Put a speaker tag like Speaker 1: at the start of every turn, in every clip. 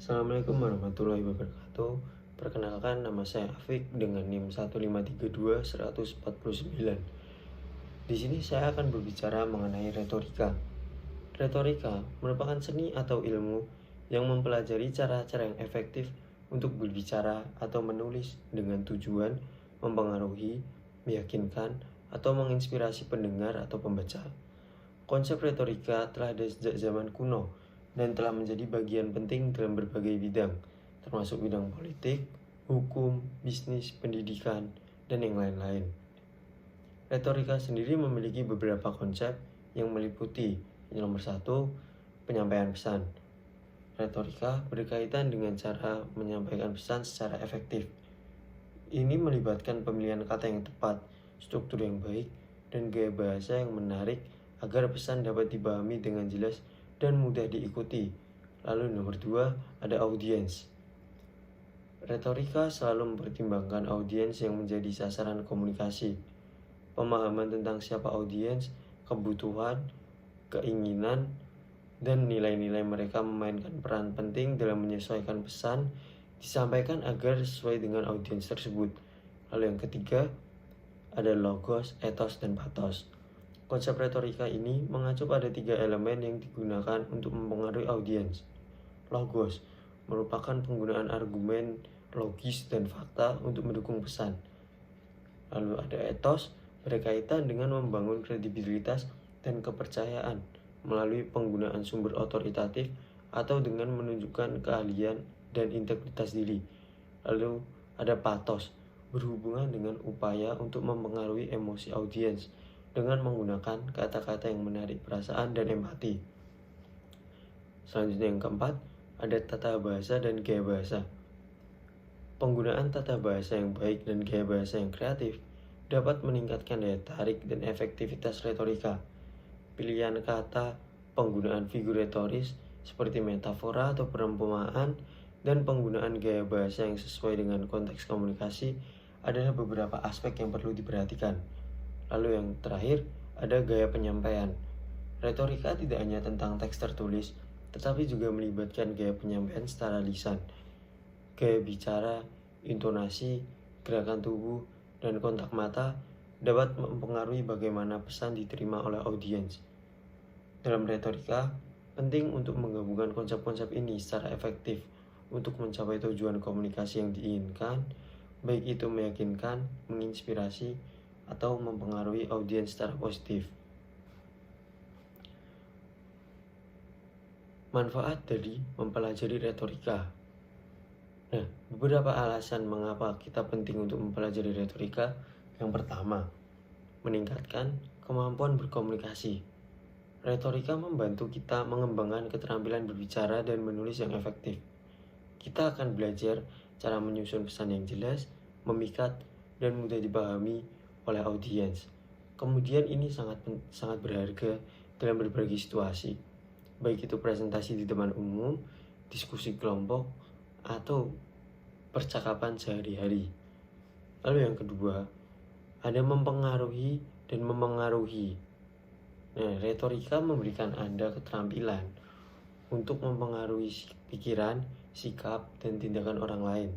Speaker 1: Assalamualaikum warahmatullahi wabarakatuh. Perkenalkan, nama saya Afik dengan NIM 1532149. Di sini saya akan berbicara mengenai retorika. Retorika merupakan seni atau ilmu yang mempelajari cara-cara yang efektif untuk berbicara atau menulis dengan tujuan mempengaruhi, meyakinkan, atau menginspirasi pendengar atau pembaca. Konsep retorika telah ada sejak zaman kuno dan telah menjadi bagian penting dalam berbagai bidang, termasuk bidang politik, hukum, bisnis, pendidikan, dan yang lain-lain. Retorika sendiri memiliki beberapa konsep yang meliputi yang nomor 1, penyampaian pesan. Retorika berkaitan dengan cara menyampaikan pesan secara efektif. Ini melibatkan pemilihan kata yang tepat, struktur yang baik, dan gaya bahasa yang menarik agar pesan dapat dipahami dengan jelas dan mudah diikuti. Lalu nomor 2, ada audiens. Retorika selalu mempertimbangkan audiens yang menjadi sasaran komunikasi. Pemahaman tentang siapa audiens, kebutuhan, keinginan, dan nilai-nilai mereka memainkan peran penting dalam menyesuaikan pesan disampaikan agar sesuai dengan audiens tersebut. Lalu yang ketiga, ada logos, etos, dan pathos. Konsep retorika ini mengacu pada 3 elemen yang digunakan untuk mempengaruhi audiens. Logos merupakan penggunaan argumen logis dan fakta untuk mendukung pesan. Lalu ada etos, berkaitan dengan membangun kredibilitas dan kepercayaan melalui penggunaan sumber otoritatif atau dengan menunjukkan keahlian dan integritas diri. Lalu ada pathos, berhubungan dengan upaya untuk mempengaruhi emosi audiens dengan menggunakan kata-kata yang menarik perasaan dan empati. Selanjutnya yang keempat, ada tata bahasa dan gaya bahasa. Penggunaan tata bahasa yang baik dan gaya bahasa yang kreatif dapat meningkatkan daya tarik dan efektivitas retorika. Pilihan kata, penggunaan figur retoris seperti metafora atau perumpamaan, dan penggunaan gaya bahasa yang sesuai dengan konteks komunikasi adalah beberapa aspek yang perlu diperhatikan. Lalu yang terakhir, ada gaya penyampaian. Retorika tidak hanya tentang teks tertulis, tetapi juga melibatkan gaya penyampaian secara lisan. Gaya bicara, intonasi, gerakan tubuh, dan kontak mata dapat mempengaruhi bagaimana pesan diterima oleh audiens. Dalam retorika, penting untuk menggabungkan konsep-konsep ini secara efektif untuk mencapai tujuan komunikasi yang diinginkan, baik itu meyakinkan, menginspirasi, atau mempengaruhi audiens secara positif. Manfaat dari mempelajari retorika. Nah, beberapa alasan mengapa kita penting untuk mempelajari retorika. Yang pertama, meningkatkan kemampuan berkomunikasi. Retorika membantu kita mengembangkan keterampilan berbicara dan menulis yang efektif. Kita akan belajar cara menyusun pesan yang jelas, memikat, dan mudah dipahami oleh audiens. Kemudian ini sangat berharga dalam berbagai situasi, baik itu presentasi di depan umum, diskusi kelompok, atau percakapan sehari-hari. Lalu yang kedua, ada mempengaruhi dan memengaruhi. Nah, retorika memberikan Anda keterampilan untuk mempengaruhi pikiran, sikap, dan tindakan orang lain.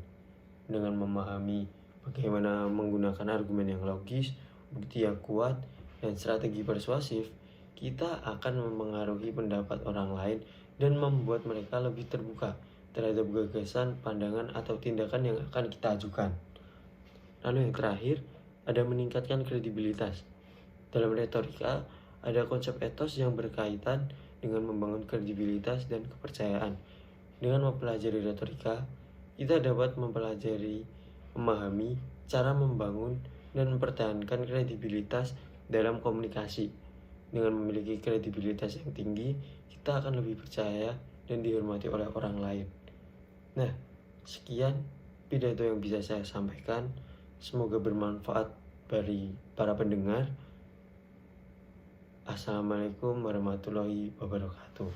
Speaker 1: Dengan memahami bagaimana menggunakan argumen yang logis, bukti yang kuat, dan strategi persuasif, kita akan mempengaruhi pendapat orang lain dan membuat mereka lebih terbuka terhadap gagasan, pandangan, atau tindakan yang akan kita ajukan. Lalu yang terakhir, ada meningkatkan kredibilitas. Dalam retorika, ada konsep etos yang berkaitan dengan membangun kredibilitas dan kepercayaan. Dengan mempelajari retorika, kita dapat memahami cara membangun dan mempertahankan kredibilitas dalam komunikasi. Dengan memiliki kredibilitas yang tinggi, kita akan lebih percaya dan dihormati oleh orang lain. Nah, sekian pidato yang bisa saya sampaikan. Semoga bermanfaat bagi para pendengar. Assalamualaikum warahmatullahi wabarakatuh.